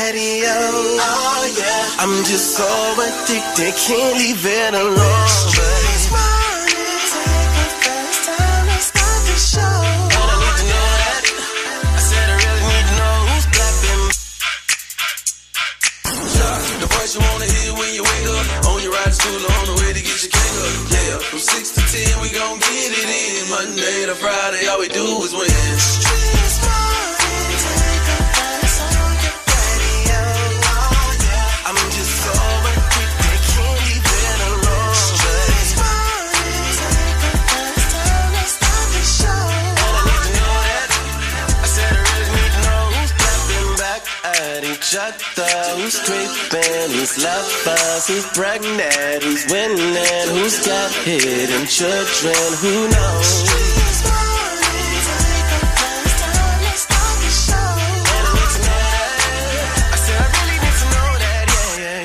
patio. Oh yeah, I'm just so addicted, can't leave it alone. Streetz morning, take the first time to start the show. And I need to know that. I said I really need to know who's clapping. The voice you wanna hear when you wake up, on your ride to school or on the way to get your cake up. Yeah, from 6 to 10 we gon' get it in. Monday to Friday, all we do is win. Streetz morning, take the first on your patio. Oh yeah, I'm just so addicted, can't leave it alone. Streetz morning, take the first time to start the show. And I need to know that. I said I really need to know who's clapping back at each other, who's creeping, who's lovers, who's pregnant, who's winning, who's got hidden children, who knows? Streetz morning, take the first time to start the show. And I need to know that. I said I really need to know that,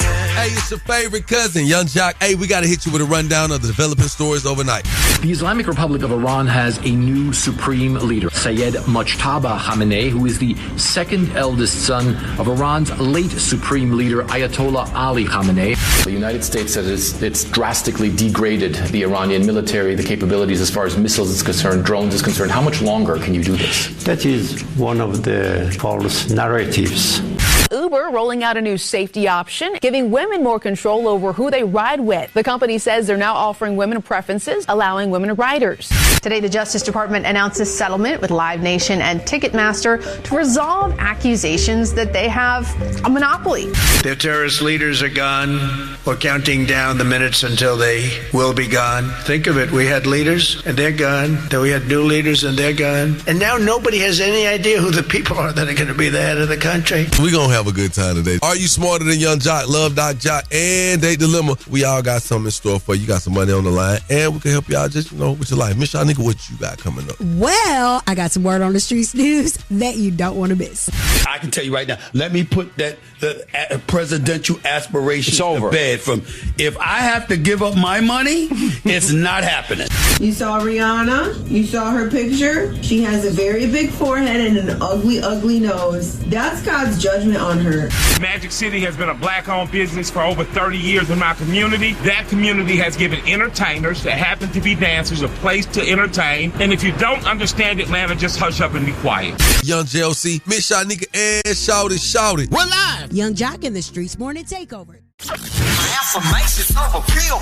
yeah. Hey, it's your favorite cousin, Yung Joc. Hey, we got to hit you with a rundown of the developing stories overnight. The Islamic Republic of Iran has a new supreme leader, Sayyid Mujtaba Khamenei, who is the second eldest son of Iran's late supreme leader, Ayatollah Ali Khamenei. The United States says it's drastically degraded the Iranian military, the capabilities as far as missiles is concerned, drones is concerned. How much longer can you do this? That is one of the false narratives. Uber rolling out a new safety option, giving women more control over who they ride with. The company says they're now offering women preferences, allowing women riders. Today, the Justice Department announced a settlement with Live Nation and Ticketmaster to resolve accusations that they have a monopoly. Their terrorist leaders are gone. We're counting down the minutes until they will be gone. Think of it. We had leaders and they're gone. Then we had new leaders and they're gone. And now nobody has any idea who the people are that are going to be the head of the country. We're going to have a good time today. Are you smarter than Yung Joc? Love Doc Joc and Date Dilemma. We all got something in store for you. You got some money on the line and we can help you out just, with your life. Miss Shanika, what you got coming up? Well, I got some word on the streets news that you don't want to miss. I can tell you right now, let me put the presidential aspirations to bed. From if I have to give up my money, it's not happening. You saw Rihanna. You saw her picture. She has a very big forehead and an ugly, ugly nose. That's God's judgment on her. Magic City has been a black-owned business for over 30 years in my community. That community has given entertainers that happen to be dancers a place to entertain. And if you don't understand Atlanta, just hush up and be quiet. Young JLC, Miss Shanika, and Shout It. We're live. Yung Joc in the Streetz Morning Takeover. Affirmations of appeal.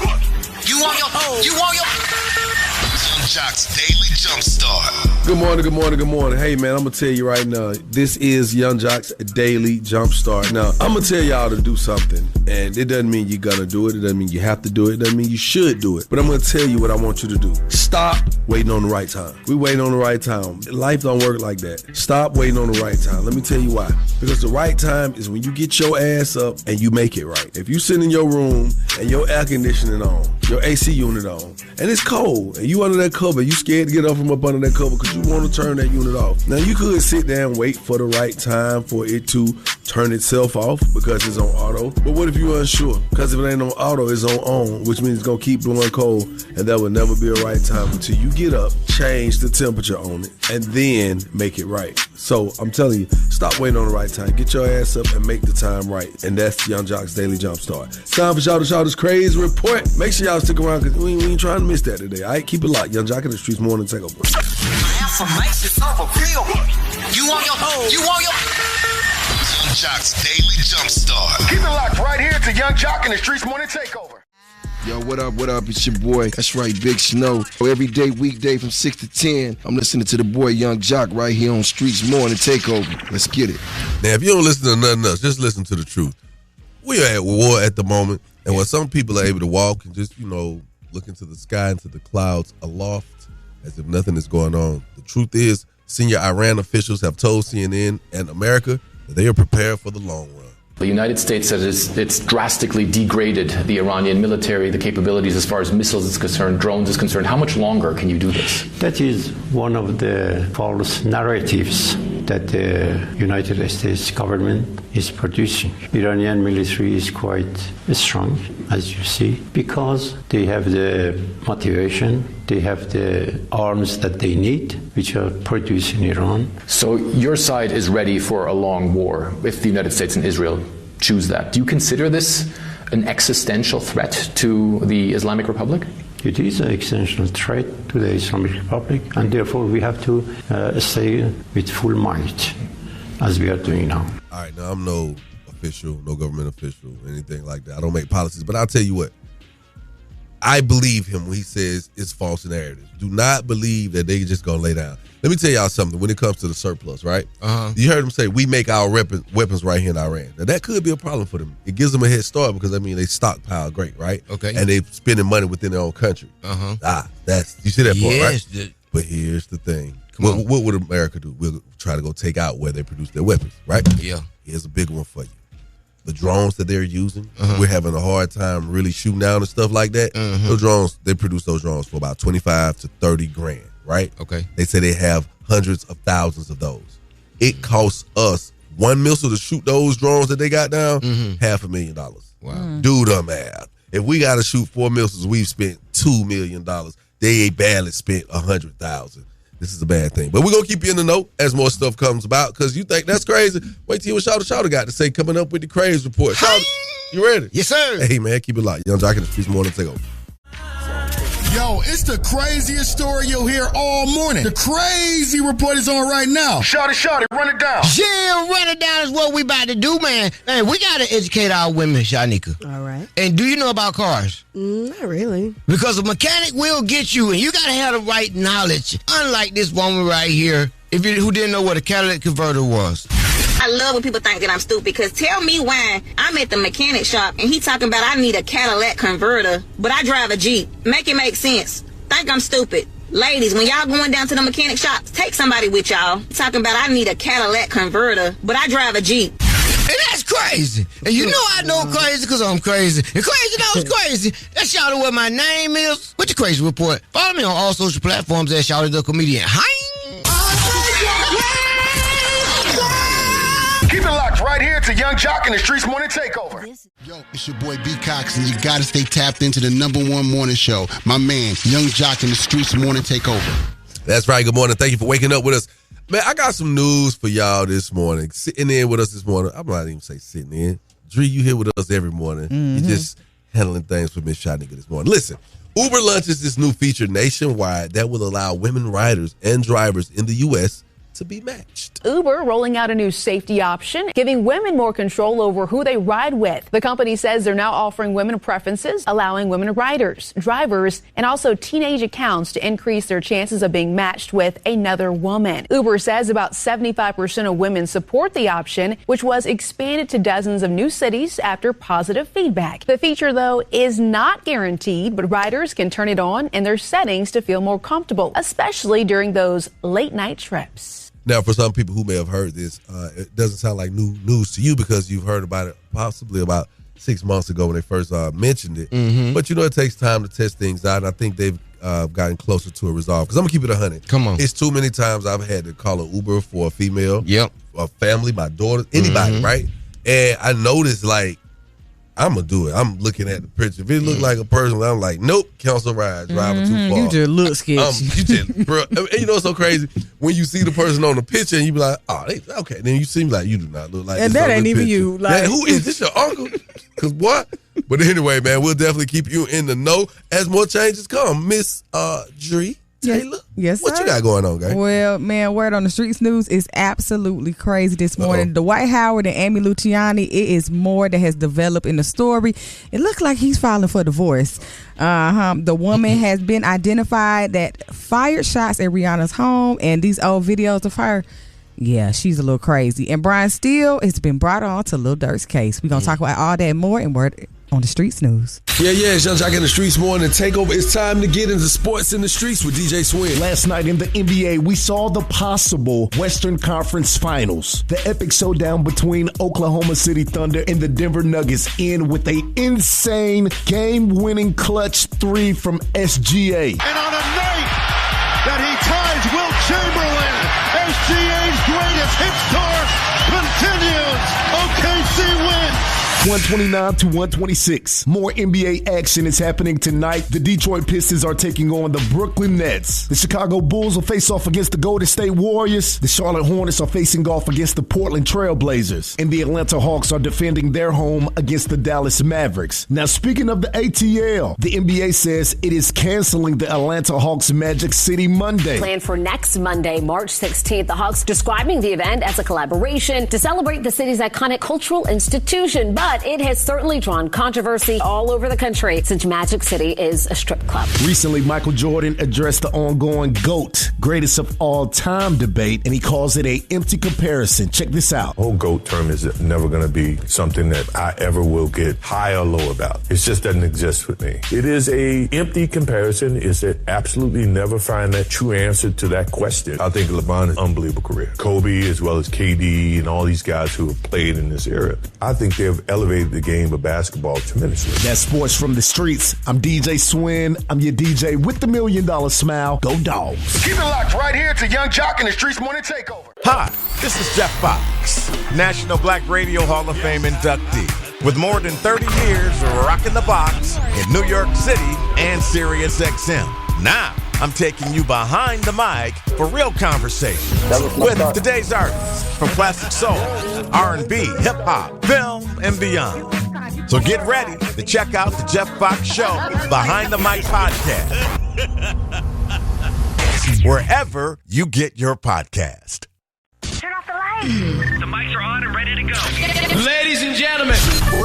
You want your Yung Joc's Daily Jumpstart. Good morning. Hey, man, I'm going to tell you right now, this is Yung Joc's Daily Jumpstart. Now, I'm going to tell y'all to do something, and it doesn't mean you're going to do it. It doesn't mean you have to do it. It doesn't mean you should do it. But I'm going to tell you what I want you to do. Stop waiting on the right time. We waiting on the right time. Life don't work like that. Stop waiting on the right time. Let me tell you why. Because the right time is when you get your ass up and you make it right. If you sit in your room and your air conditioning on, your AC unit on, and it's cold, and you under that cover, you scared to get up from up under that cover because you want to turn that unit off. Now, you could sit there and wait for the right time for it to turn itself off because it's on auto. But what if you're unsure? Because if it ain't on auto, it's on, which means it's going to keep blowing cold, and that will never be a right time until you get up, change the temperature on it, and then make it right. So I'm telling you, stop waiting on the right time. Get your ass up and make the time right. And that's Yung Joc's Daily Jumpstart. Time for Shout Crazy Report. Make sure y'all stick around because we ain't trying to miss that today. All right, keep it locked. Yung Joc in the Streetz Morning Takeover. Affirmations of appeal. You want your Yung Joc's Daily Jumpstart. Keep it locked right here to Yung Joc in the Streetz Morning Takeover. Yo, what up? It's your boy. That's right, Big Snow. Every day, weekday from 6 to 10, I'm listening to the boy Yung Joc right here on Streetz Morning Takeover. Let's get it. Now, if you don't listen to nothing else, just listen to the truth. We are at war at the moment, and when some people are able to walk and just, look into the sky, into the clouds, aloft, as if nothing is going on. The truth is, senior Iran officials have told CNN and America that they are prepared for the long run. The United States says it's drastically degraded the Iranian military, the capabilities as far as missiles is concerned, drones is concerned. How much longer can you do this? That is one of the false narratives. that the United States government is producing. Iranian military is quite strong, as you see, because they have the motivation, they have the arms that they need, which are produced in Iran. So your side is ready for a long war if the United States and Israel choose that. Do you consider this an existential threat to the Islamic Republic? It is an existential threat to the Islamic Republic, and therefore we have to stay with full might, as we are doing now. All right, now I'm no official, no government official, anything like that. I don't make policies, but I'll tell you what. I believe him when he says it's false narrative. Do not believe that they just gonna lay down. Let me tell y'all something when it comes to the surplus, right? You heard him say, we make our weapons right here in Iran. Now, that could be a problem for them. It gives them a head start because, I mean, they stockpile great, right? Okay. And they spending money within their own country. You see that part, right? But here's the thing. What would America do? We'll try to go take out where they produce their weapons, right? Yeah. Here's a big one for you. The drones that they're using, we're having a hard time really shooting down and stuff like that. Those drones, they produce those drones for about 25 to 30 grand, right? Okay. They say they have hundreds of thousands of those. It costs us one missile to shoot those drones that they got down, $500,000. Wow. Do the math. If we got to shoot 4 missiles, we've spent $2 million. They barely spent $100,000. This is a bad thing. But we're going to keep you in the know as more stuff comes about because you think that's crazy. Wait till you hear what Shawty got to say coming up with the craze report. Shawty, you ready? Yes, sir. Hey, man, keep it locked. Yung Joc in the Streetz Morning Takeover. Yo, it's the craziest story you'll hear all morning. The crazy report is on right now. Shawty, run it down. Yeah, run it down is what we about to do, man. Man, we got to educate our women, Shanika. All right. And do you know about cars? Not really. Because a mechanic will get you, and you got to have the right knowledge. Unlike this woman right here, who didn't know what a catalytic converter was. I love when people think that I'm stupid because tell me why I'm at the mechanic shop and he talking about I need a Cadillac converter, but I drive a Jeep. Make it make sense. Think I'm stupid. Ladies, when y'all going down to the mechanic shop, take somebody with y'all. Talking about I need a Cadillac converter, but I drive a Jeep. And that's crazy. And you know I know crazy because I'm crazy. And crazy knows crazy. That's Shawty what my name is. What's the crazy report? Follow me on all social platforms at Shawty the Comedian. Keep it locked right here to Yung Joc in the Streetz Morning Takeover. Yo, it's your boy B Cox, and you gotta stay tapped into the #1 morning show. My man, Yung Joc in the Streetz Morning Takeover. That's right. Good morning. Thank you for waking up with us. Man, I got some news for y'all this morning. Sitting in with us this morning. I'm not even say sitting in. Dree, you here with us every morning. You're just handling things for Miss Shanika this morning. Listen, Uber launches this new feature nationwide that will allow women riders and drivers in the U.S. to be matched. Uber rolling out a new safety option, giving women more control over who they ride with. The company says they're now offering women preferences, allowing women riders, drivers, and also teenage accounts to increase their chances of being matched with another woman. Uber says about 75% of women support the option, which was expanded to dozens of new cities after positive feedback. The feature, though, is not guaranteed, but riders can turn it on in their settings to feel more comfortable, especially during those late-night trips. Now, for some people who may have heard this, it doesn't sound like new news to you because you've heard about it possibly about 6 months ago when they first mentioned it. But, you know, it takes time to test things out, and I think they've gotten closer to a resolve. Because I'm going to keep it 100. Come on. It's too many times I've had to call an Uber for a female, a family, my daughter, anybody, right? And I noticed, like, I'm going to do it. I'm looking at the picture. If it look like a person, I'm like, nope, cancel ride, driving too far. You just look sketchy. Bro, and you know what's so crazy? When you see the person on the picture and you be like, oh, okay. Then you seem like you do not look like and that ain't even you. Like, who is this, your uncle? Because what? But anyway, man, we'll definitely keep you in the know as more changes come. Miss Dree. Taylor, yes, what sir. you got going on, guys? Well, man, word on the Streetz news is absolutely crazy this morning. Dwight Howard and Amy Luciani, it is more that has developed in the story. It looks like he's filing for divorce. The woman has been identified that fired shots at Rihanna's home, and these old videos of her. Yeah, she's a little crazy. And Brian Steele has been brought on to Lil Durk's case. We're going to talk about all that and more in Word on the Streetz News. Yeah, it's Yung Joc in the Streetz Morning Takeover. It's time to get into sports in the streets with DJ Swin. Last night in the NBA, we saw the possible Western Conference Finals. The epic showdown between Oklahoma City Thunder and the Denver Nuggets end with an insane game-winning clutch 3 from SGA. And on a night that he ties Wilt Chamberlain, SGA's greatest 129 to 126. More NBA action is happening tonight. The Detroit Pistons are taking on the Brooklyn Nets. The Chicago Bulls will face off against the Golden State Warriors. The Charlotte Hornets are facing off against the Portland Trail Blazers. And the Atlanta Hawks are defending their home against the Dallas Mavericks. Now, speaking of the ATL, the NBA says it is canceling the Atlanta Hawks Magic City Monday. Planned for next Monday, March 16th, the Hawks describing the event as a collaboration to celebrate the city's iconic cultural institution. But it has certainly drawn controversy all over the country since Magic City is a strip club. Recently, Michael Jordan addressed the ongoing GOAT, greatest of all time debate, and he calls it an empty comparison. Check this out. The whole GOAT term is never going to be something that I ever will get high or low about. It just doesn't exist with me. It is a empty comparison. Is that absolutely never find that true answer to that question. I think LeBron has an unbelievable career. Kobe, as well as KD, and all these guys who have played in this era. I think they've elevated the game of basketball tremendously. That's sports from the streets. I'm DJ Swin. I'm your DJ with the $1 million smile. Go Dogs. Keep it locked right here to Yung Jock and the Streetz Morning Takeover. Hi, this is Jeff Fox, National Black Radio Hall of Fame inductee, with more than 30 years rocking the box in New York City and Sirius XM. Now, I'm taking you behind the mic for real conversation with today's artists from classic soul, R&B, hip-hop, film, and beyond. So get ready to check out the Jeff Fox Show Behind the Mic podcast, wherever you get your podcast. Turn off the lights. The mics are on and ready to go. Ladies and gentlemen.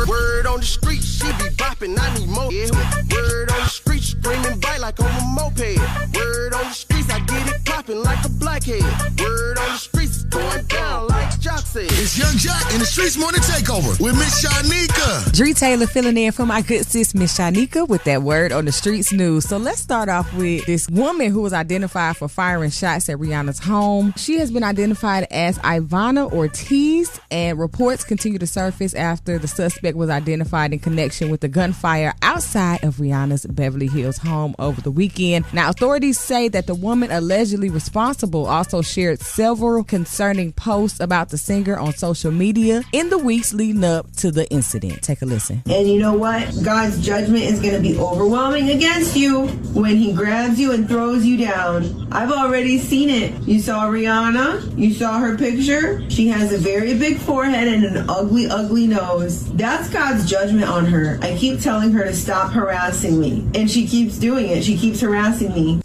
Word on the street, she be bopping, I need more. Yeah. Word on the street, screaming bite like on a moped. Word on the streets, I get it popping like a blackhead. Word on the streets, going down like Jock said. It's Yung Jock in the Streetz Morning Takeover with Miss Shanika. Dree Taylor filling in for my good sis, Miss Shanika, with that word on the streets news. So let's start off with this woman who was identified for firing shots at Rihanna's home. She has been identified as Ivana Ortiz, and reports continue to surface after the suspect was identified in connection with the gunfire outside of Rihanna's Beverly Hills home over the weekend. Now, authorities say that the woman allegedly responsible also shared several concerning posts about the singer on social media in the weeks leading up to the incident. Take a listen. And you know what? God's judgment is going to be overwhelming against you when he grabs you and throws you down. I've already seen it. You saw Rihanna. You saw her picture. She has a very big forehead and an ugly, ugly nose. That's God's judgment on her. I keep telling her to stop harassing me, and she keeps doing it. She keeps harassing me.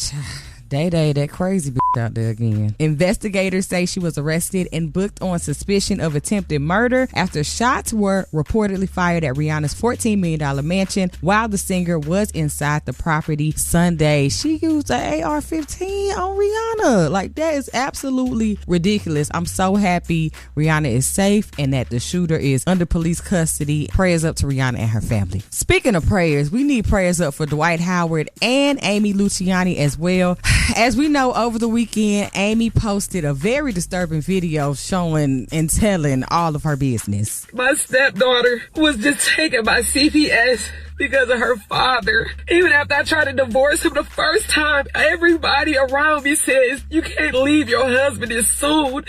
Day, that crazy bitch out there again. Investigators say she was arrested and booked on suspicion of attempted murder after shots were reportedly fired at Rihanna's $14 million mansion while the singer was inside the property Sunday. She used an AR-15 on Rihanna. Like, that is absolutely ridiculous. I'm so happy Rihanna is safe and that the shooter is under police custody. Prayers up to Rihanna and her family. Speaking of prayers, we need prayers up for Dwight Howard and Amy Luciani as well. As we know, over the weekend, Amy posted a very disturbing video showing and telling all of her business. My stepdaughter was just taken by CPS because of her father. Even after I tried to divorce him the first time, everybody around me says, you can't leave, your husband is sued.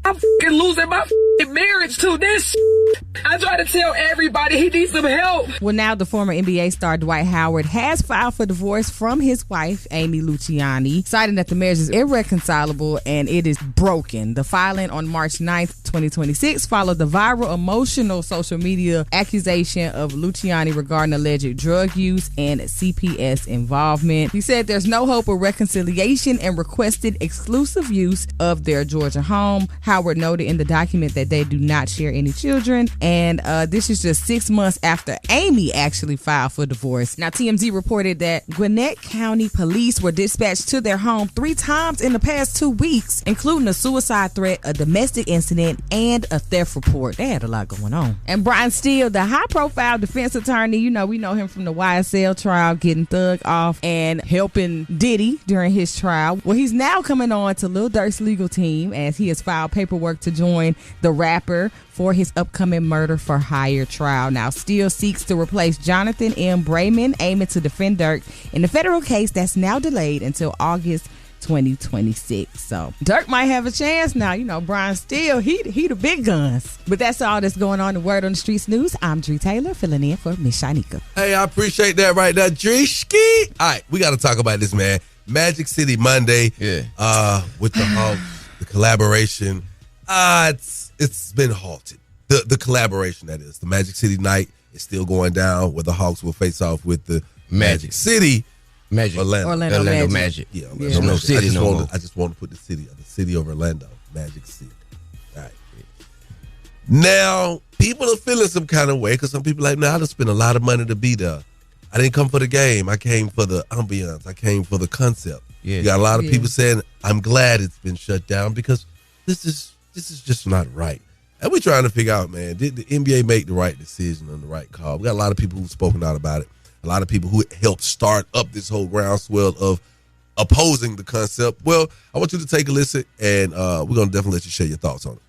I'm fucking losing my fucking marriage to this shit. I try to tell everybody he needs some help. Well, now the former NBA star Dwight Howard has filed for divorce from his wife, Amy Luciani, citing that the marriage is irreconcilable and it is broken. The filing on March 9th, 2026 followed the viral emotional social media accusation of Luciani regarding alleged drug use and CPS involvement. He said there's no hope of reconciliation and requested exclusive use of their Georgia home. Howard noted in the document that they do not share any children, and this is just 6 months after Amy actually filed for divorce. Now, TMZ reported that Gwinnett County police were dispatched to their home 3 times in the past 2 weeks, including a suicide threat, a domestic incident, and a theft report. They had a lot going on. And Brian Steele, the high-profile defense attorney, you know, we know him from the YSL trial, getting Thug off and helping Diddy during his trial. Well, he's now coming on to Lil Durk's legal team as he has filed paperwork to join the rapper for his upcoming murder for hire trial. Now, Steele seeks to replace Jonathan M. Brayman, aiming to defend Durk in the federal case that's now delayed until August 2026. So Durk might have a chance now. You know, Brian Steele, he the big guns. But that's all that's going on in Word on the Streets news. I'm Dree Taylor, filling in for Miss Shanika. Hey, I appreciate that right there, Dree-ski. All right, we got to talk about this, man. Magic City Monday, with the Hawks, the collaboration. It's been halted. The collaboration, that is. The Magic City night is still going down, where the Hawks will face off with the Magic City. Orlando Magic. Yeah, There's no city no more. I just want to put the city of Orlando, Magic City. All right. Now, people are feeling some kind of way, because some people are like, I just spent a lot of money to be there. I didn't come for the game. I came for the ambiance. I came for the concept. Yeah. You got a lot of people saying, I'm glad it's been shut down, because this is just not right. And we're trying to figure out, man, did the NBA make the right decision and the right call? We got a lot of people who've spoken out about it. A lot of people who helped start up this whole groundswell of opposing the concept. Well, I want you to take a listen, and we're going to definitely let you share your thoughts on it.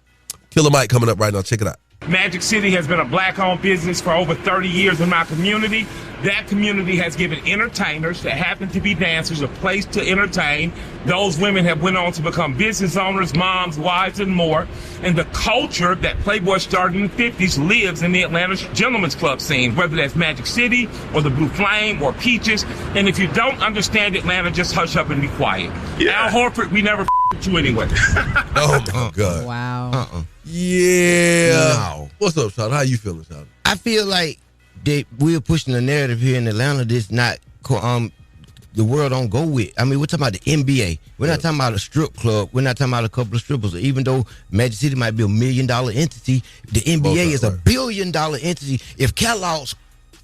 Killer Mike coming up right now. Check it out. Magic City has been a black-owned business for over 30 years in my community. That community has given entertainers that happen to be dancers a place to entertain. Those women have went on to become business owners, moms, wives, and more. And the culture that Playboy started in the 50s lives in the Atlanta Gentlemen's Club scene, whether that's Magic City or the Blue Flame or Peaches. And if you don't understand Atlanta, just hush up and be quiet. Yeah. Al Horford, we never with you anyway. Oh, my God. Wow. Yeah. No. What's up, Sean? How you feeling, Sean? I feel like we're pushing the narrative here in Atlanta that's not the world don't go with. I mean, we're talking about the NBA. We're not talking about a strip club. We're not talking about a couple of strippers. Even though Magic City might be $1 million entity, the NBA is $1 billion entity. If Kellogg's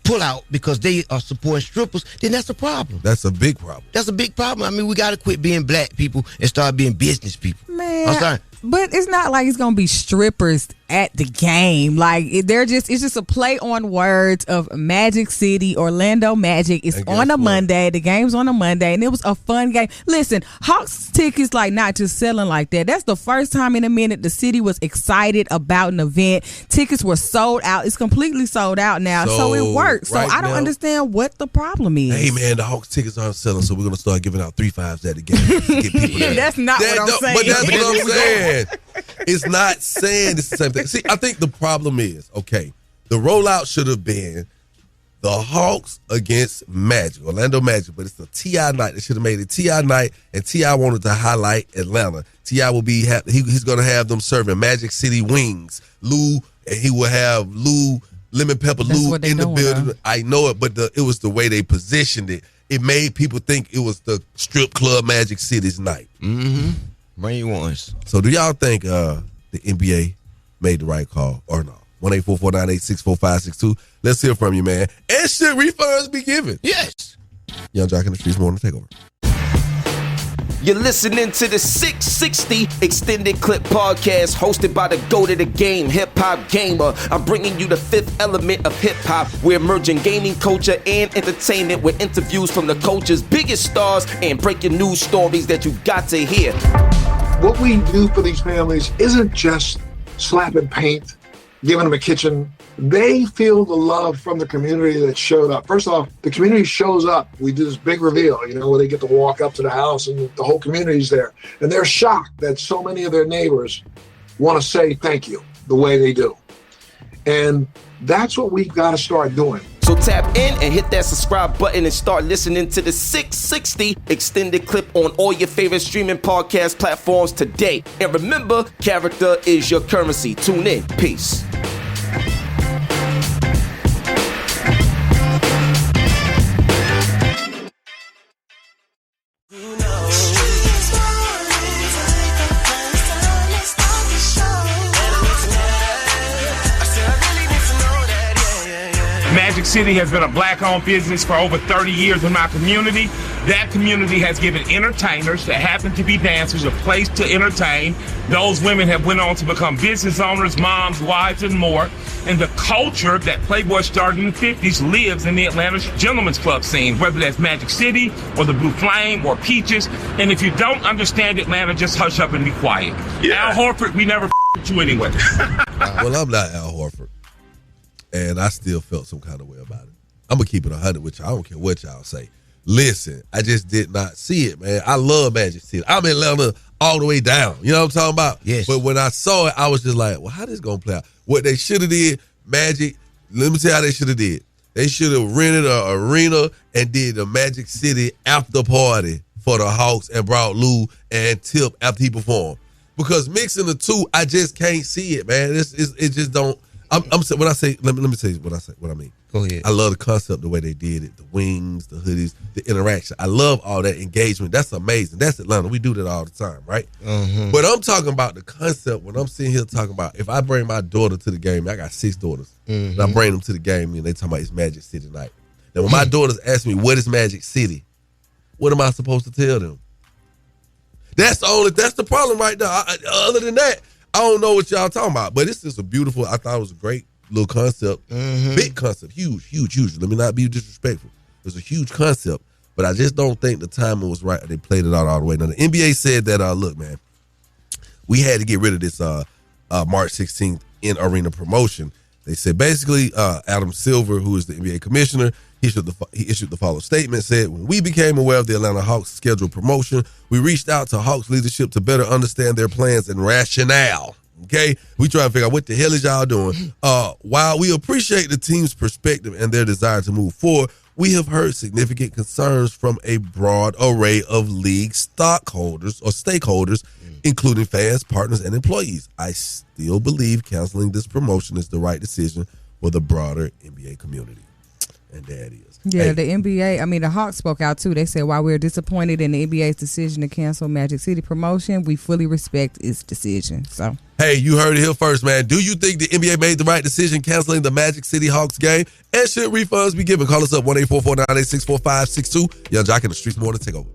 pull out because they are supporting strippers, then that's a problem. That's a big problem. That's a big problem. I mean, we got to quit being black people and start being business people. Man, but it's not like it's gonna be strippers at the game. Like it's just a play on words of Magic City, Orlando Magic. It's on a Monday. The game's on a Monday, and it was a fun game. Listen, Hawks tickets like not just selling like that. That's the first time in a minute the city was excited about an event. Tickets were sold out. It's completely sold out now, so it works. So I don't understand what the problem is. Hey man, the Hawks tickets aren't selling, so we're gonna start giving out 3-5s at the game to get people there. That's not what I'm saying. But that's what I'm saying. It's not saying it's the same thing. See, I think the problem is, okay, the rollout should have been the Hawks against Magic, Orlando Magic, but it's the T.I. night. They should have made it T.I. night, and T.I. wanted to highlight Atlanta. T.I. will be he's going to have them serving Magic City wings. Lou, and he will have Lou, Lemon Pepper Lou in the building. Huh? I know it, but it was the way they positioned it. It made people think it was the strip club Magic City's night. Mm-hmm. Bring you ones. So do y'all think the NBA made the right call or not? 1-844-986-4562. Let's hear from you, man. And should refunds be given? Yes. Yung Joc in the Streets Morning Takeover. You're listening to the 660 Extended Clip Podcast hosted by the GOAT of the game, Hip Hop Gamer. I'm bringing you the fifth element of hip hop. We're merging gaming culture and entertainment with interviews from the culture's biggest stars and breaking news stories that you got to hear. What we do for these families isn't just slapping paint, giving them a kitchen. They feel the love from the community that showed up. First off, the community shows up. We do this big reveal, where they get to walk up to the house and the whole community's there. And they're shocked that so many of their neighbors want to say thank you the way they do. And that's what we've got to start doing. So tap in and hit that subscribe button and start listening to the 660 Extended Clip on all your favorite streaming podcast platforms today. And remember, character is your currency. Tune in. Peace. Magic City has been a black-owned business for over 30 years in my community. That community has given entertainers that happen to be dancers a place to entertain. Those women have went on to become business owners, moms, wives, and more. And the culture that Playboy started in the 50s lives in the Atlanta Gentlemen's Club scene, whether that's Magic City or the Blue Flame or Peaches. And if you don't understand Atlanta, just hush up and be quiet. Yeah. Al Horford, we never with you anyway. Well, I'm not Al Horford. And I still felt some kind of way about it. I'm going to keep it 100 with y'all. I don't care what y'all say. Listen, I just did not see it, man. I love Magic City. I'm in Atlanta all the way down. You know what I'm talking about? Yes. But when I saw it, I was just like, well, how this going to play out? What they should have did, Magic, let me tell you how they should have did. They should have rented an arena and did the Magic City after party for the Hawks and brought Lou and Tip after he performed. Because mixing the two, I just can't see it, man. It just don't. When I say, let me tell you what I mean. Go ahead. I love the concept, the way they did it, the wings, the hoodies, the interaction. I love all that engagement. That's amazing. That's Atlanta. We do that all the time, right? Mm-hmm. But I'm talking about the concept when I'm sitting here talking about if I bring my daughter to the game, I got 6 daughters, and I bring them to the game and they talking about it's Magic City night. Now when my daughters ask me what is Magic City, what am I supposed to tell them? That's the problem right now. Other than that, I don't know what y'all talking about. But it's just a beautiful, I thought it was a great little concept. Big concept. Huge. Let me not be disrespectful. It was a huge concept. But I just don't think the timing was right. They played it out all the way. Now, the NBA said that, look, man, we had to get rid of this March 16th in-arena promotion. They said basically Adam Silver, who is the NBA commissioner, he issued the following statement, said, when we became aware of the Atlanta Hawks scheduled promotion, we reached out to Hawks leadership to better understand their plans and rationale. Okay? We try to figure out what the hell is y'all doing. While we appreciate the team's perspective and their desire to move forward, we have heard significant concerns from a broad array of league stockholders or stakeholders, including fans, partners, and employees. I still believe canceling this promotion is the right decision for the broader NBA community. And that is. Yeah, the NBA, the Hawks spoke out too. They said, while we're disappointed in the NBA's decision to cancel Magic City promotion, we fully respect its decision. So, hey, you heard it here first, man. Do you think the NBA made the right decision canceling the Magic City Hawks game? And should refunds be given? Call us up 1-844-986-4562. Young Jock in the Streetz Morning Takeover.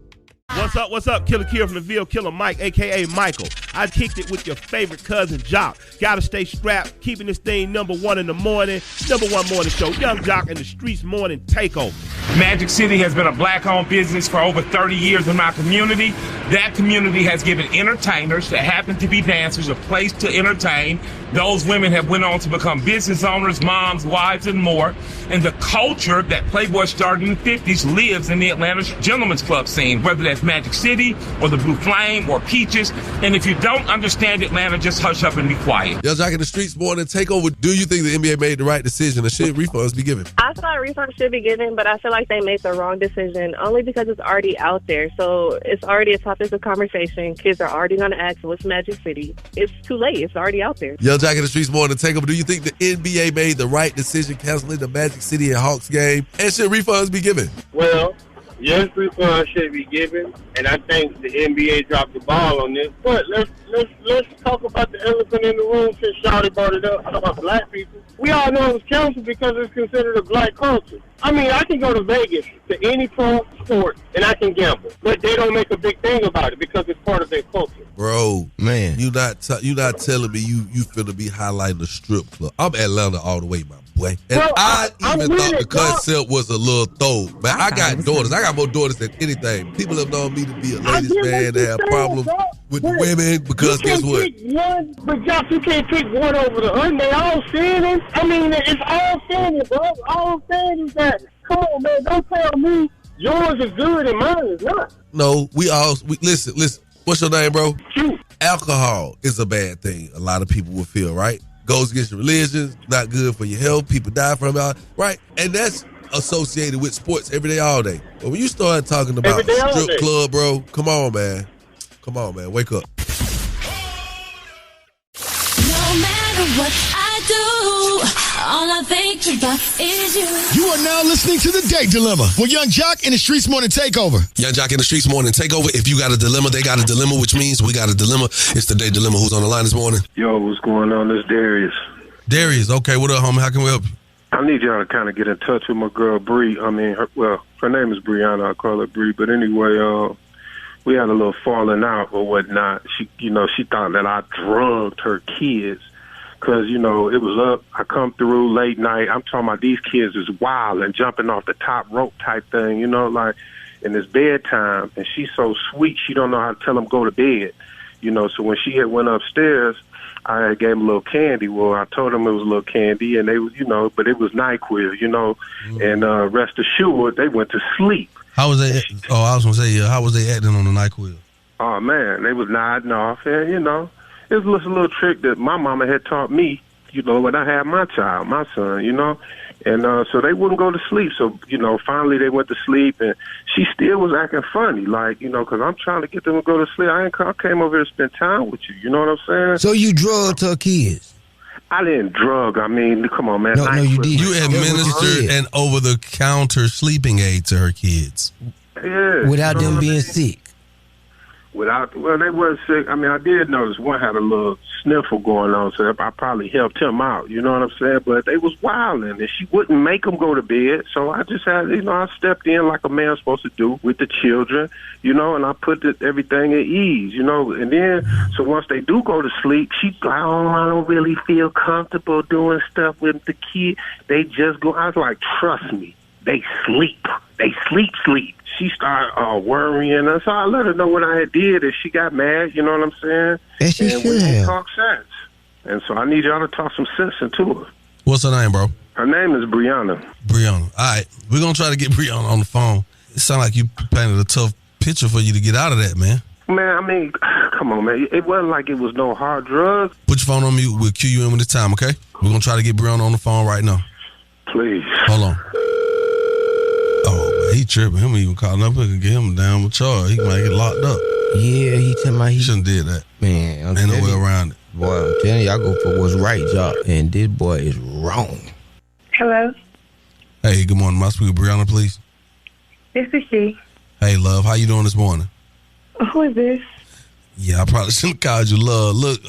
What's up? Killer Kier from the Ville, Killer Mike, a.k.a. Michael. I kicked it with your favorite cousin, Jock. Gotta stay strapped, keeping this thing number 1 in the morning. Number 1 morning show, Young Jock in the Streetz Morning Takeover. Magic City has been a black-owned business for over 30 years in my community. That community has given entertainers that happen to be dancers a place to entertain. Those women have went on to become business owners, moms, wives, and more. And the culture that Playboy started in the 50s lives in the Atlanta Gentlemen's Club scene, whether that's Magic City or the Blue Flame or Peaches. And if you don't understand Atlanta, just hush up and be quiet. Young Jock in the Streetz Morning Takeover. Do you think the NBA made the right decision or should refunds be given? I thought refunds should be given, but I feel like they made the wrong decision only because it's already out there. So it's already a topic of conversation. Kids are already going to ask, what's Magic City? It's too late. It's already out there. Young Jock in the Streetz Morning Takeover. Do you think the NBA made the right decision canceling the Magic City and Hawks game? And should refunds be given? Well, yes, refunds should be given, and I think the NBA dropped the ball on this. But let's talk about the elephant in the room since Shawty brought it up about black people. We all know it was canceled because it's considered a black culture. I can go to Vegas to any pro sport and I can gamble, but they don't make a big thing about it because it's part of their culture. Bro, man, you not telling me you finna be highlighting the strip club. I'm Atlanta all the way, my boy. And Bro, I I'm even thought the concept dog. was a little throw. Man, I got daughters. I got more daughters than anything. People have known me to be a ladies' man that have problems with the women because guess what? One, but Josh, you can't pick one over the other. They all sinning. It's all sinning, bro. All sinning is that. Come on, man. Don't tell me yours is good and mine is not. No, we listen. What's your name, bro? Alcohol is a bad thing. A lot of people will feel, right? Goes against your religion, not good for your health. People die from it, right? And that's associated with sports every day, all day. But when you start talking about strip club, bro, come on, man. Wake up. No matter what I do, all I think about is you. You are now listening to The Date Dilemma with Young Jock in the Streetz Morning Takeover. Young Jock in the Streetz Morning Takeover. If you got a dilemma, they got a dilemma, which means we got a dilemma. It's The Date Dilemma. Who's on the line this morning? Yo, what's going on? This is Darius. Darius, okay. What up, homie? How can we help you? I need y'all to kind of get in touch with my girl, Bree. Her name is Brianna. I call her Bree. But anyway, we had a little falling out or whatnot. She thought that I drugged her kids. Because, it was up. I come through late night. I'm talking about these kids is wild and jumping off the top rope type thing, and it's bedtime. And she's so sweet, she don't know how to tell them go to bed. So when she had went upstairs, I gave them a little candy. Well, I told them it was a little candy, and they was, but it was NyQuil, and rest assured, they went to sleep. How was they? Oh, I was gonna say, how was they acting on the NyQuil? Oh man, they was nodding off, and it was just a little trick that my mama had taught me. When I had my child, my son, and so they wouldn't go to sleep. So finally they went to sleep, and she still was acting funny, because I'm trying to get them to go to sleep. I came over here to spend time with you. You know what I'm saying? So you drugged her kids? I didn't drug. I mean, come on, man. No, you did. You administered an over-the-counter sleeping aid to her kids. Yeah. Without them being sick? Well, they weren't sick. I mean, I did notice one had a little sniffle going on, so I probably helped him out. You know what I'm saying? But they was wilding, and she wouldn't make them go to bed. So I just had, I stepped in like a man's supposed to do with the children, and I put everything at ease, And then, so once they do go to sleep, she's like, oh, I don't really feel comfortable doing stuff with the kid. They just go. I was like, trust me, they sleep. They sleep. She started worrying, and so I let her know what I had did, and she got mad. You know what I'm saying? And she should have. Talk sense, and so I need y'all to talk some sense into her. What's her name, bro? Her name is Brianna. Brianna. All right, we're gonna try to get Brianna on the phone. It sounds like you painted a tough picture for you to get out of that, man. Man, I mean, come on, man. It wasn't like it was no hard drugs. Put your phone on mute. We'll cue you in when it's time, okay? We're gonna try to get Brianna on the phone right now. Please. Hold on. Oh, man, he tripping. Him even calling up and get him down with charge. He might get locked up. Yeah, he tell me he shouldn't did that. Man, ain't no way around it. Boy, I'm telling you, I go for what's right, Jock, and this boy is wrong. Hello, Hey, good morning. May I speak with Brianna, please? this is she. Hey, love. How you doing this morning? Who is this? Yeah, I probably shouldn't have called you love. Look,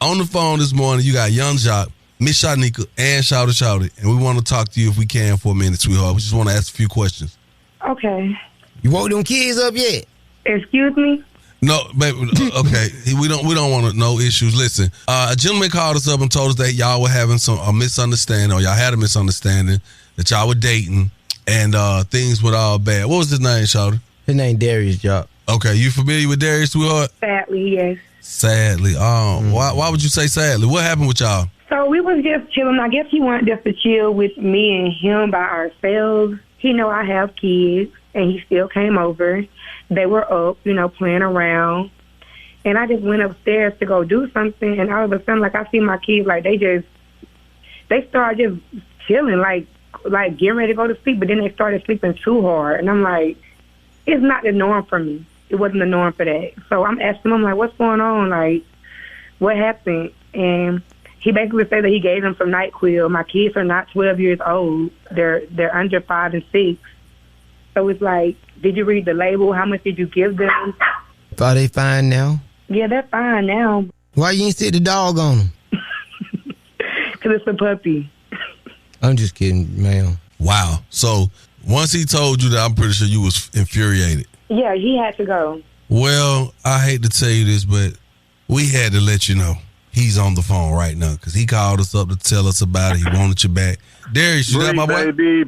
on the phone this morning, you got Young Jock, Miss Shanika, and Shouty, and we want to talk to you if we can for a minute, sweetheart. We just want to ask a few questions. Okay. You woke them kids up yet? Excuse me? No, baby. Okay, we don't want no issues. Listen, a gentleman called us up and told us that y'all were having a misunderstanding, or y'all had a misunderstanding that y'all were dating, and things were all bad. What was his name, Shouty? His name Darius, Jock. Okay, you familiar with Darius, sweetheart? Sadly, yes. Sadly. Why would you say sadly? What happened with y'all? So we was just chilling. I guess he wanted just to chill with me and him by ourselves. He know I have kids, and he still came over. They were up, playing around. And I just went upstairs to go do something, and all of a sudden, I see my kids, they started just chilling, like getting ready to go to sleep, but then they started sleeping too hard. And I'm like, it's not the norm for me. It wasn't the norm for that. So I'm asking him, what's going on? What happened? And he basically said that he gave them some NyQuil. My kids are not 12 years old. They're under 5 and 6. So it's like, did you read the label? How much did you give them? Are they fine now? Yeah, they're fine now. Why you ain't sit the dog on them? Because it's a puppy. I'm just kidding, man. Wow. So once he told you that, I'm pretty sure you was infuriated. Yeah, he had to go. Well, I hate to tell you this, but we had to let you know. He's on the phone right now because he called us up to tell us about it. He wanted you back. Darius, you got my boy? Baby,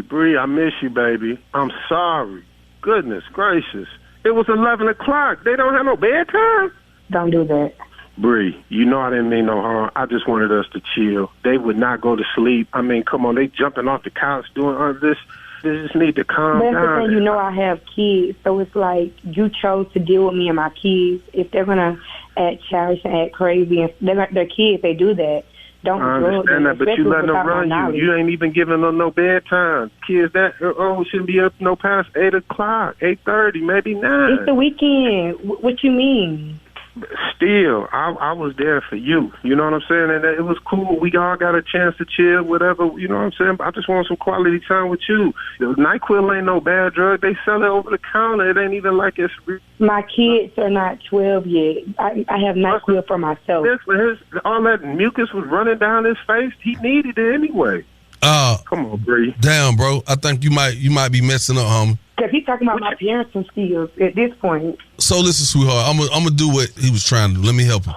Bree, I miss you, baby. I'm sorry. Goodness gracious. It was 11 o'clock. They don't have no bedtime? Don't do that. Bree, I didn't mean no harm. I just wanted us to chill. They would not go to sleep. I mean, come on, they jumping off the couch doing all this. They just need to calm down. That's the thing, I have kids, so it's like you chose to deal with me and my kids. If they're going to act childish and act crazy, and they're kids, they do that. Don't I understand that, but you letting them run you. You ain't even giving them no bedtime. Kids that shouldn't be up no past 8 o'clock, 8:30, maybe 9. It's the weekend. What you mean? Still, I was there for you. You know what I'm saying? And it was cool. We all got a chance to chill, whatever. You know what I'm saying? I just want some quality time with you. NyQuil ain't no bad drug. They sell it over the counter. It ain't even like it's... My kids are not 12 yet. I have NyQuil for myself. All that mucus was running down his face. He needed it anyway. Come on, Bree. Damn, bro. I think you might be messing up, homie. Because he's talking about my parenting skills at this point. So listen, sweetheart, I'm gonna do what he was trying to do. Let me help him.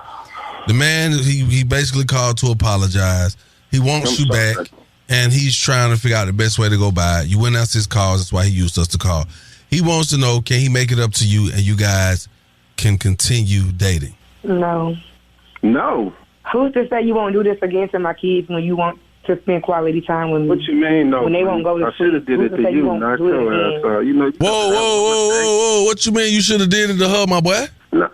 The man, he basically called to apologize. He wants you back, and he's trying to figure out the best way to go by it. You went out his calls. That's why he used us to call. He wants to know, can he make it up to you, and you guys can continue dating? No. No. Who's to say you won't do this again to my kids when you want to spend quality time with me. What you mean, though? When they won't go to I should have did it to you, not your ass. You know. Whoa! What you mean? You should have did it to her, my boy? No.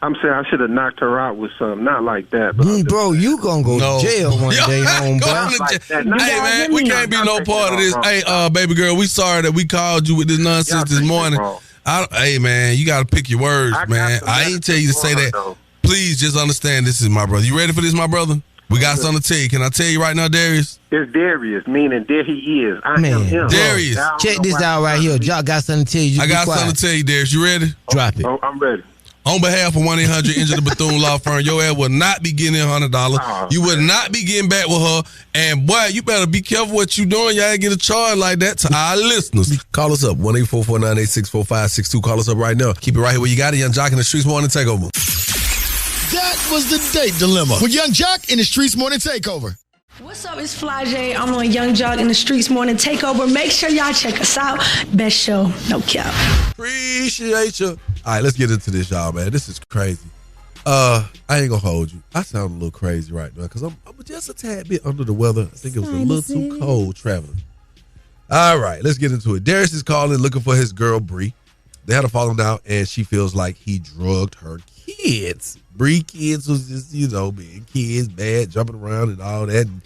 I'm saying I should have knocked her out with something, not like that. But bro, you gonna go to jail one day, homeboy. Hey, man, we can't be no part of this. Hey, baby girl, we sorry that we called you with this nonsense this morning. Hey, man, you got to pick your words, man. I ain't tell you to say that. Please just understand this is my brother. You ready for this, my brother? We got something to tell you. Can I tell you right now, Darius? It's Darius, meaning there he is. I am him. Darius. Check this out right here. Y'all got something to tell you. I got something to tell you, Darius. You ready? Drop it. Oh, I'm ready. On behalf of 1-800 Injure the Bethune Law Firm, your ass will not be getting $100. You will not be getting back with her. And boy, you better be careful what you doing. Y'all ain't get a charge like that to our listeners. Call us up, 1-844-986-4562. Call us up right now. Keep it right here where you got it. Young Jock in the Streetz Morning Takeover. That was the date dilemma with Yung Jock in the Streetz Morning Takeover. What's up, it's Fly J. I'm on Yung Jock in the Streetz Morning Takeover. Make sure y'all check us out. Best show, no cap. Appreciate you. All right, let's get into this, y'all, man. This is crazy. I ain't gonna hold you. I sound a little crazy right now because I'm just a tad bit under the weather. I think it was a little too cold traveling. All right, let's get into it. Darius is calling looking for his girl, Bree. They had a falling out, and she feels like he drugged her kids. Bree kids was just, being kids, bad, jumping around and all that. And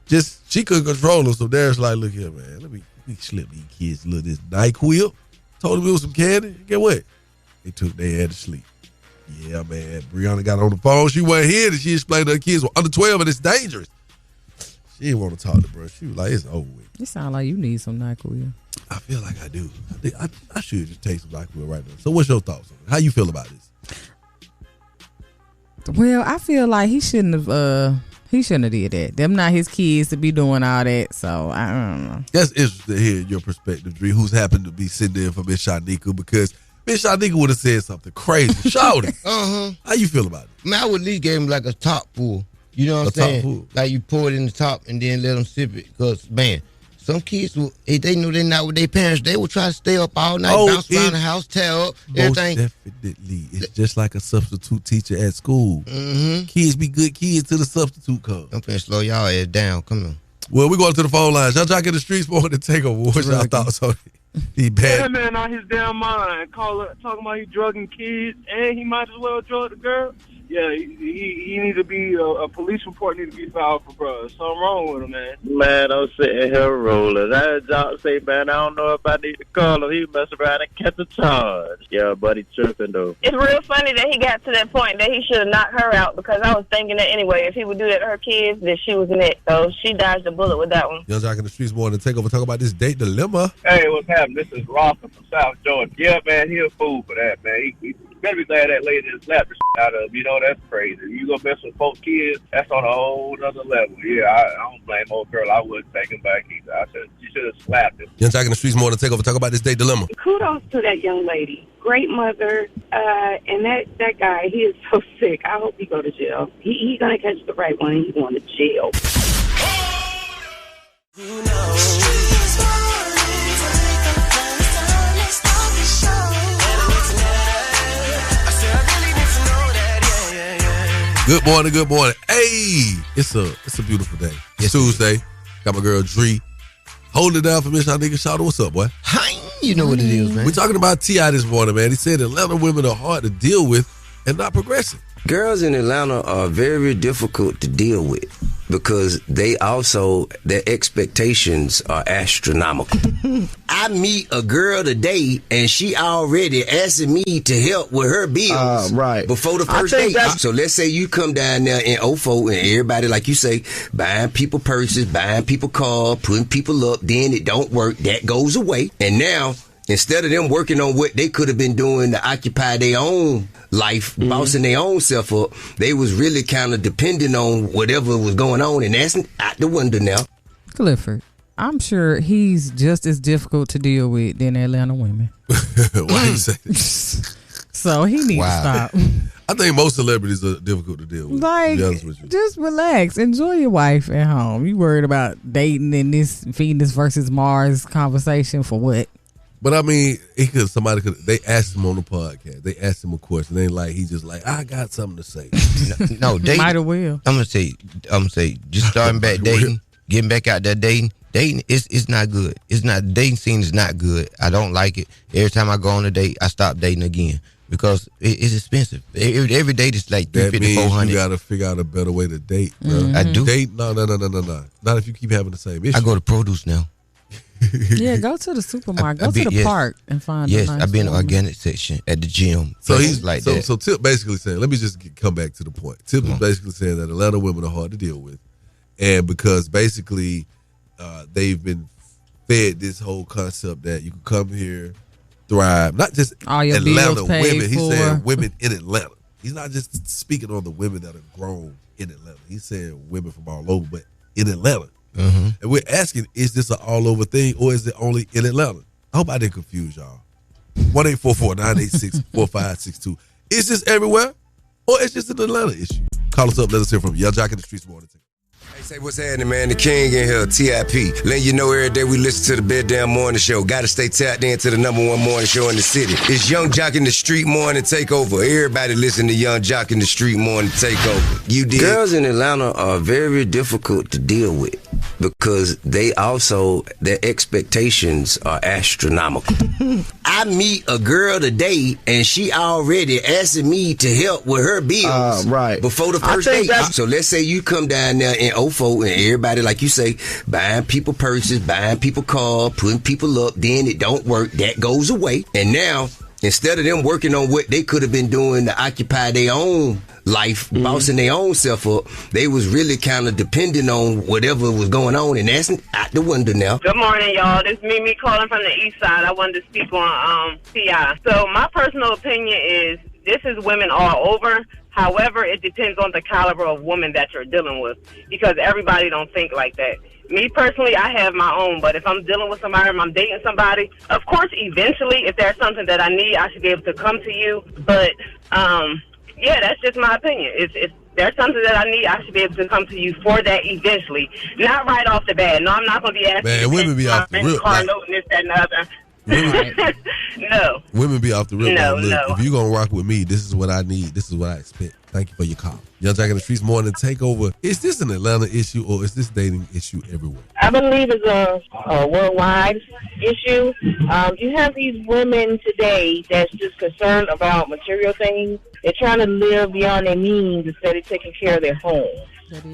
just, she couldn't control them. So Darius like, look here, man, let me slip these kids a little this NyQuil. Told them it was some candy. Get what? They took their ass to sleep. Yeah, man. Brianna got on the phone. She wasn't here. She explained to her kids were under 12 and it's dangerous. She didn't want to talk to bro. She was like, it's over with. It sounds like you need some NyQuil. I feel like I do. I should just take some NyQuil right now. So what's your thoughts on it? How you feel about this? Well, I feel like he shouldn't have did that. Them not his kids to be doing all that. So I don't know. That's interesting to hear your perspective, Dree, who's happened to be sitting there for Miss Shanika, because Miss Shanika would have said something crazy. Shout it. How you feel about it? Man, I would at least give him like a top full. You know what I'm saying? Top full. Like you pour it in the top and then let them sip it. Because, man, some kids, if they knew they're not with their parents, they would try to stay up all night, bounce around the house, tear up, everything. Most definitely. It's just like a substitute teacher at school. Mm-hmm. Kids be good kids till the substitute comes. I'm finna slow y'all ass down. Come on. Well, we going to the phone lines. Y'all Jock in the Streetz Morning Takeover. What's y'all thoughts on it? He bad. Yeah, man, on his damn mind. Talking about he drugging kids, and he might as well drug the girl. Yeah, he need to be a police report need to be filed for bro. Something wrong with him, man. Man, I'm sitting here rolling. That Jock say, man, I don't know if I need to call him. He mess around and catch a charge. Yeah, buddy, tripping though. It's real funny that he got to that point that he should have knocked her out, because I was thinking that anyway, if he would do that to her kids, then she was next. So she dodged the bullet with that one. Young Jock in the Streetz Morning Takeover. Talk about this date dilemma. Hey, what's happening? This is Rocker from South Georgia. Yeah, man, he a fool for that, man. He better be glad that lady just slapped the shit out of him. You know, that's crazy. You gonna mess with folks' kids, that's on a whole other level. Yeah, I don't blame old girl. I wouldn't take him back either. She should have slapped him. Young Jock in the Streetz Morning Takeover. Talk about this date dilemma. Kudos to that young lady. Great mother. And that guy, he is so sick. I hope he go to jail. He gonna catch the right one and he's going to jail. Who knows? Good morning, good morning. Hey, it's a beautiful day. It's Tuesday. Got my girl Dree holding it down for Miss Shanika. Shout out, what's up, boy? Hi, you know what it is, man. We're talking about T.I. this morning, man. He said Atlanta women are hard to deal with and not progressing. Girls in Atlanta are very difficult to deal with because their expectations are astronomical. I meet a girl today and she already asking me to help with her bills before the first date. So let's say you come down there in Ofo and everybody, like you say, buying people purses, buying people cars, putting people up, then it don't work. That goes away. And now, instead of them working on what they could have been doing to occupy their own life, bossing their own self up, they was really kind of depending on whatever was going on, and that's out the window now. Clifford, I'm sure he's just as difficult to deal with than Atlanta women. Why you say that? So he needs to stop. I think most celebrities are difficult to deal with. Like, to be honest with you. Just relax. Enjoy your wife at home. You worried about dating and this Venus versus Mars conversation for what? But I mean, they asked him on the podcast. They asked him a question. They like, he just like, I got something to say. No, dating. Might have will. I'm gonna say, just starting back dating, getting back out there dating. Dating is not good. It's not, dating scene is not good. I don't like it. Every time I go on a date, I stop dating again because it's expensive. Every date is like $350, $400. You got to figure out a better way to date, bro. I do. Date? No. Not if you keep having the same issue. I go to produce now. Yeah, go to the supermarket. Go to the park and find a nice I've been in the woman. organic section at the gym. So he's like that. that. So Tip basically saying, let me just come back to the point. Tip is basically saying that Atlanta women are hard to deal with, and because basically they've been fed this whole concept that you can come here, thrive, not just all your Atlanta bills paid women. He's for. saying women in Atlanta. He's not just speaking on the women that are grown in Atlanta. He's saying women from all over, but in Atlanta. And we're asking, is this an all over thing or is it only in Atlanta? I hope I didn't confuse y'all. 1-844-986-4562. Is this everywhere or is this an Atlanta issue? Call us up. Let us hear from you. Yung Joc in the Streetz morning. Hey, say what's happening, man? The King in here, TIP. Letting you know every day we listen to the Bed Down Morning Show. Gotta stay tapped into the #1 morning show in the city. It's Yung Joc in the Street Morning Takeover. Everybody listen to Yung Joc in the Street Morning Takeover. You did. Girls in Atlanta are very difficult to deal with because their expectations are astronomical. I meet a girl today and she already asking me to help with her bills before the first date. So let's say you come down there in Ofo and everybody, like you say, buying people purses, buying people cars, putting people up, then it don't work. That goes away. And now, instead of them working on what they could have been doing to occupy their own life, bossing their own self up, they was really kind of depending on whatever was going on, and that's out the window now. Good morning, y'all. This is Mimi calling from the east side. I wanted to speak on PI. So my personal opinion is this is women all over. However, it depends on the caliber of woman that you're dealing with because everybody don't think like that. Me personally, I have my own, but if I'm dealing with somebody, if I'm dating somebody, of course, eventually, if there's something that I need, I should be able to come to you. But, yeah, that's just my opinion. If there's something that I need, I should be able to come to you for that eventually. Not right off the bat. No, I'm not going to be asking you women be off the rip. Car note and this, that, and the other. No. Women be off the rip. No, like, look, no. if you're going to rock with me, this is what I need. This is what I expect. Thank you for your call. Yung Joc in the Streetz Morning Takeover. Is this an Atlanta issue or is this dating issue everywhere? I believe it's a worldwide issue. You have these women today that's just concerned about material things. They're trying to live beyond their means instead of taking care of their home.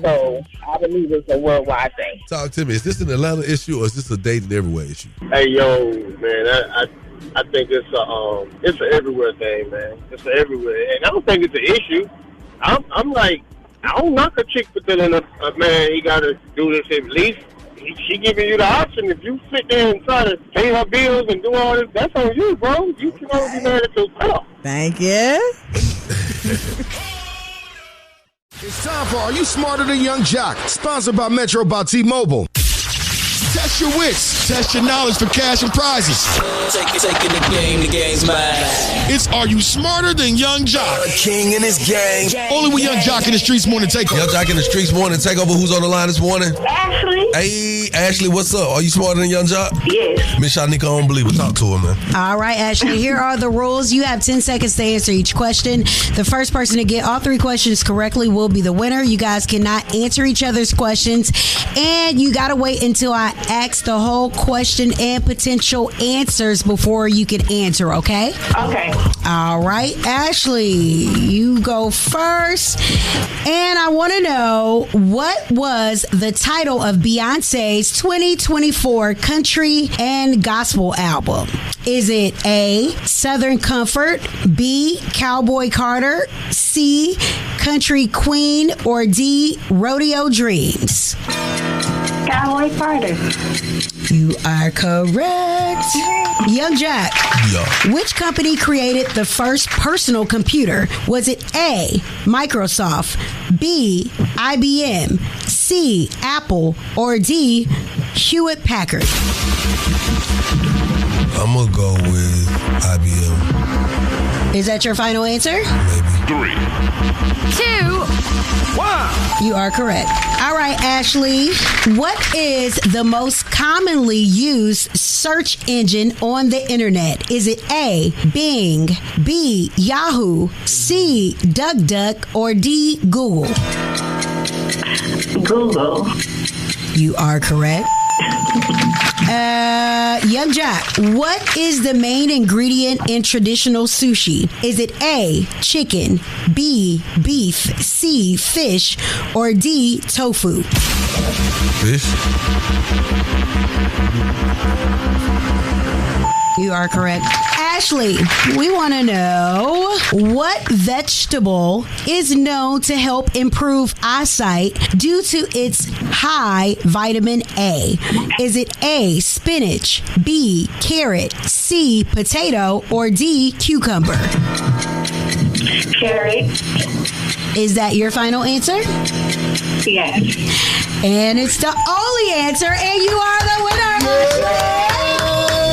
So I believe it's a worldwide thing. Talk to me. Is this an Atlanta issue or is this a dating everywhere issue? Hey, yo, man, I think it's an everywhere thing, man. It's an everywhere. And I don't think it's an issue. I'm like, I don't knock a chick for telling a man he got to do this. At least she giving you the option. If you sit there and try to pay her bills and do all this, that's on you, bro. You can only be mad at yourself. Thank you. It's time for Are You Smarter Than Yung Joc? Sponsored by Metro by T-Mobile. Test your wits. Test your knowledge for cash and prizes. Taking the game's mine. It's Are You Smarter Than Yung Joc? A king and his gang. Only with Yung Joc in the Streetz Morning Takeover. Yung Joc in the Streetz Morning Takeover. Who's on the line this morning? Ashley. Hey, Ashley, what's up? Are you smarter than Yung Joc? Yes. Miss Shanika Unbeliever. Talk to her, man. All right, Ashley, here are the rules. You have 10 seconds to answer each question. The first person to get all 3 questions correctly will be the winner. You guys cannot answer each other's questions, and you got to wait until I ask the whole question and potential answers before you can answer, okay? Okay. All right, Ashley, you go first. And I want to know, what was the title of Beyonce's 2024 country and gospel album? Is it A, Southern Comfort, B, Cowboy Carter, C, Country Queen, or D, Rodeo Dreams? Cowboy Carter. You are correct. Yung Joc, which company created the first personal computer? Was it A, Microsoft, B, IBM, C, Apple, or D, Hewlett Packard? I'm going to go with IBM. Is that your final answer? Maybe. 3, 2, 1. You are correct. All right, Ashley. What is the most commonly used search engine on the internet? Is it A, Bing, B, Yahoo, C, DuckDuck, or D, Google? Google. You are correct. Young Jock, what is the main ingredient in traditional sushi? Is it A, chicken, B, beef, C, fish, or D, tofu? Fish. You are correct. Ashley, we want to know what vegetable is known to help improve eyesight due to its high vitamin A. Is it A, spinach, B, carrot, C, potato, or D, cucumber? Carrot. Is that your final answer? Yes. And it's the only answer, and you are the winner.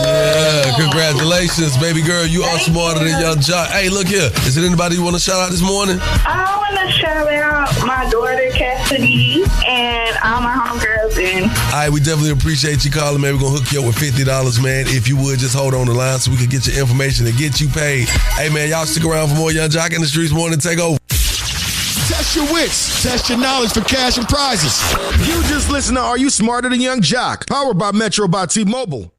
Yeah, congratulations, baby girl. You are smarter than Young Jock. Hey, look here. Is there anybody you want to shout out this morning? I want to shout out my daughter, Cassidy, and all my homegirls. And all right, we definitely appreciate you calling, man. We're going to hook you up with $50, man. If you would, just hold on the line so we can get your information and get you paid. Hey, man, y'all stick around for more Young Jock in the Streetz Morning Takeover. Test your wits. Test your knowledge for cash and prizes. You just listen to Are You Smarter Than Young Jock? Powered by Metro by T-Mobile.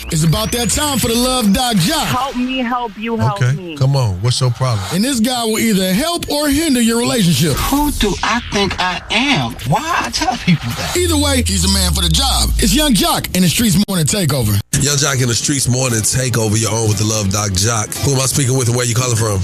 It's about that time for the Love Doc Jock. Help me, help you, help me. Come on. What's your problem? And this guy will either help or hinder your relationship. Who do I think I am? Why I tell people that? Either way, he's a man for the job. It's Young Jock in the Streetz Morning Takeover. Young Jock in the Streetz Morning Takeover. You're on with the Love Doc Jock. Who am I speaking with and where you calling from?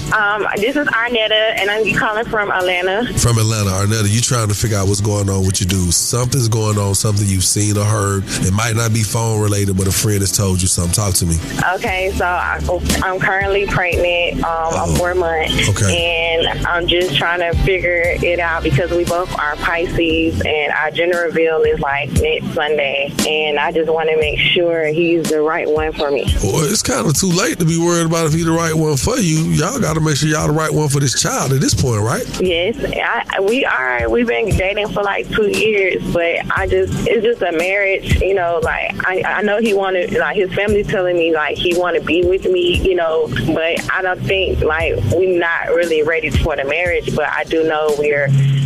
this is Arnetta, and I'm calling from Atlanta. From Atlanta. Arnetta, you trying to figure out what's going on with your dude. Something's going on, something you've seen or heard. It might not be phone related, but a friend has told you something. Talk to me. Okay, so I'm currently pregnant. I'm 4 months. Okay. And I'm just trying to figure it out because we both are Pisces, and our gender reveal is like next Sunday. And I just want to make sure he's the right one for me. Well, it's kind of too late to be worried about if he's the right one for you. Y'all got to make sure y'all the right one for this child at this point, right? Yes, we are. We've been dating for like 2 years, but it's just a marriage, you know, like I know he wanted, like his family telling me like he want to be with me, you know, but I don't think like we're not really ready for the marriage, but I do know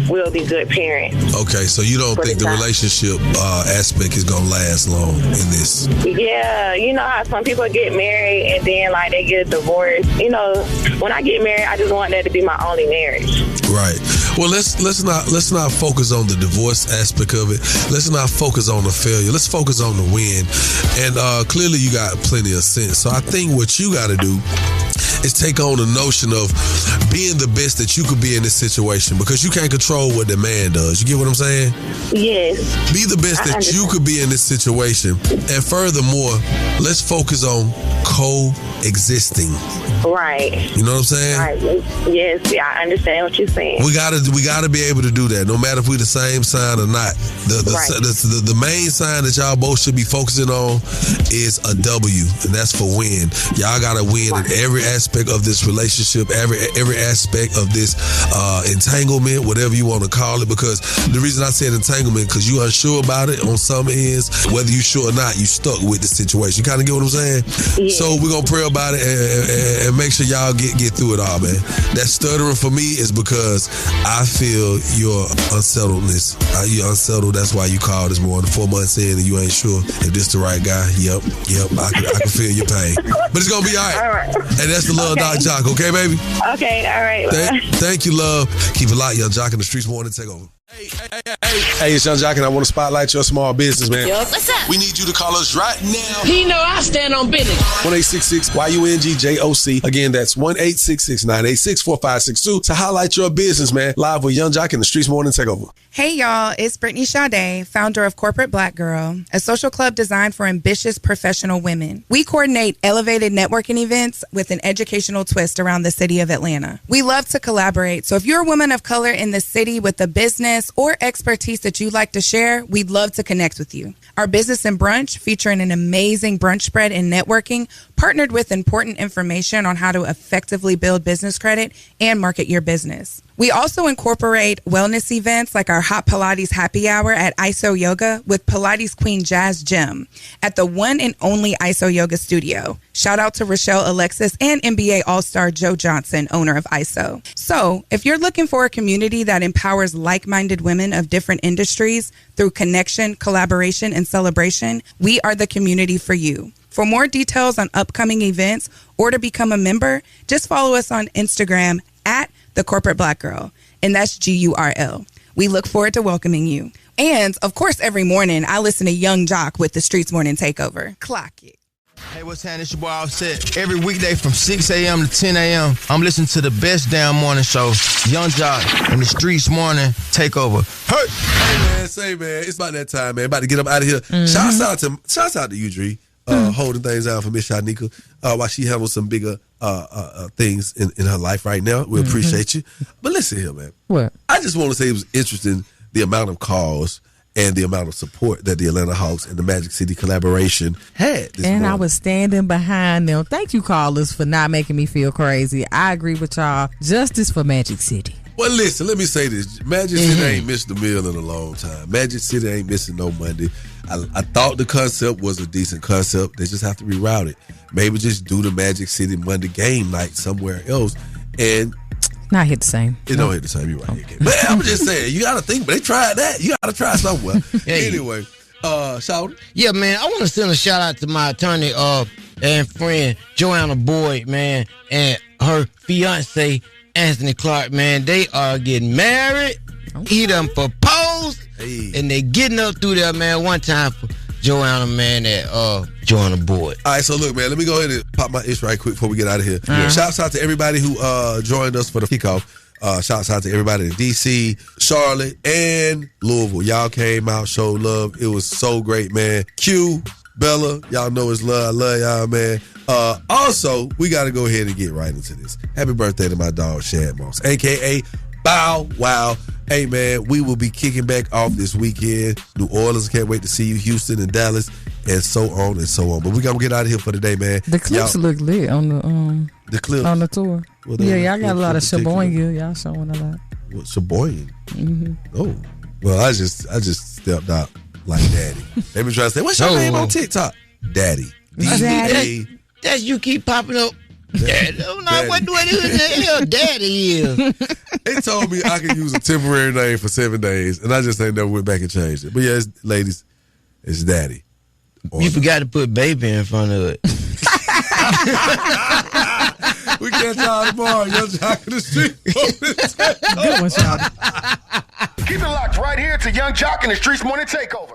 we'll be good parents. Okay, so you don't think the relationship aspect is gonna last long in this? Yeah, you know how some people get married and then like they get a divorce. You know, when I get married, I just want that to be my only marriage. Right. Well, let's not focus on the divorce aspect of it. Let's not focus on the failure. Let's focus on the win. And clearly, you got plenty of sense. So I think what you got to do is take on the notion of being the best that you could be in this situation, because you can't control what the man does. You get what I'm saying? Yes. Be the best that you could be in this situation. And furthermore, let's focus on coexisting. Right. You know what I'm saying? Right. Yes, I understand what you're saying. We gotta be able to do that, no matter if we the same sign or not. The main sign that y'all both should be focusing on is a W, and that's for win. Y'all gotta win in every aspect of this relationship, every aspect of this entanglement, whatever you want to call it. Because the reason I said entanglement, because you unsure about it on some ends, whether you sure or not, you stuck with the situation. You kind of get what I'm saying? Yeah. So we're gonna pray about it and make sure y'all get through it all, man. That stuttering for me is because I feel your unsettledness. You're unsettled. That's why you called this morning, 4 months in, and you ain't sure if this the right guy. Yep. I can feel your pain, but it's gonna be all right. All right. And that's the Love Doc Jock, okay, baby? Okay, all right. Thank you, love. Keep it light, Young Jock in the Streetz Morning Takeover. Hey, it's Young Jock, and I want to spotlight your small business, man. Yo, what's up? We need you to call us right now. He know I stand on business. 1-866-YUNGJOC. Again, that's 1-866-986-4562 to highlight your business, man. Live with Young Jock in the Streetz Morning Takeover. Hey, y'all. It's Brittany Sade, founder of Corporate Black Girl, a social club designed for ambitious professional women. We coordinate elevated networking events with an educational twist around the city of Atlanta. We love to collaborate, so if you're a woman of color in the city with a business or expertise that you'd like to share, we'd love to connect with you. Our Business and Brunch, featuring an amazing brunch spread and networking, partnered with important information on how to effectively build business credit and market your business. We also incorporate wellness events like our Hot Pilates Happy Hour at ISO Yoga with Pilates Queen Jazz Gym at the one and only ISO Yoga Studio. Shout out to Rochelle Alexis and NBA All-Star Joe Johnson, owner of ISO. So, if you're looking for a community that empowers like-minded women of different industries through connection, collaboration, and celebration, we are the community for you. For more details on upcoming events or to become a member, just follow us on Instagram at The Corporate Black Girl, and that's GURL. We look forward to welcoming you. And, of course, every morning, I listen to Yung Joc with the Streetz Morning Takeover. Clock it. Hey, what's happening? It's your boy Offset. Every weekday from 6 a.m. to 10 a.m., I'm listening to the best damn morning show, Yung Joc and the Streetz Morning Takeover. Hey, man, it's about that time, man. About to get up out of here. Shouts out to you, Dree, holding things down for Miss Shanika while she handles some bigger things in her life right now. We appreciate you. But listen here, man. What? I just want to say it was interesting, the amount of calls and the amount of support that the Atlanta Hawks and the Magic City collaboration had this morning. I was standing behind them. Thank you, callers, for not making me feel crazy. I agree with y'all. Justice for Magic City. Well, listen, let me say this. Magic City ain't missed the meal in a long time. Magic City ain't missing no Monday. I thought the concept was a decent concept. They just have to reroute it. Maybe just do the Magic City Monday game night somewhere else. And not hit the same. It don't hit the same. You're right. Okay. But I'm just saying, you got to think, but they tried that. You got to try somewhere. Anyway, shout. Yeah, man, I want to send a shout out to my attorney and friend, Joanna Boyd, man, and her fiance, Anthony Clark, man. They are getting married. He done proposed, and they getting up through there, man, one time for Joanna, man, at Joanna Boyd. All right, so look, man, let me go ahead and pop my ish right quick before we get out of here. Shouts out to everybody who joined us for the kickoff. Shouts out to everybody in D.C., Charlotte, and Louisville. Y'all came out, showed love. It was so great, man. Q, Bella, y'all know it's love. I love y'all, man. Also, we got to go ahead and get right into this. Happy birthday to my dog, Shad Moss, a.k.a. Bow Wow. Hey, man, we will be kicking back off this weekend. New Orleans, can't wait to see you. Houston and Dallas, and so on and so on. But we're going to get out of here for today, man. The clips look lit on the clips on the tour. Well, y'all got a lot of Sheboygan. Y'all showing a lot. What, Sheboygan? Oh, well, I just stepped out like Daddy. They been trying to say, what's your name on TikTok? Daddy. Daddy. That's you keep popping up. Daddy. I'm not what the hell Daddy is. They told me I could use a temporary name for 7 days, and I just ain't never went back and changed it. But yeah, ladies, it's Daddy. You forgot to put baby in front of it. We catch y'all tomorrow. Yung Joc in the Street. Good one, Shawty. Keep it locked right here to Yung Joc and the Streetz Morning Takeover.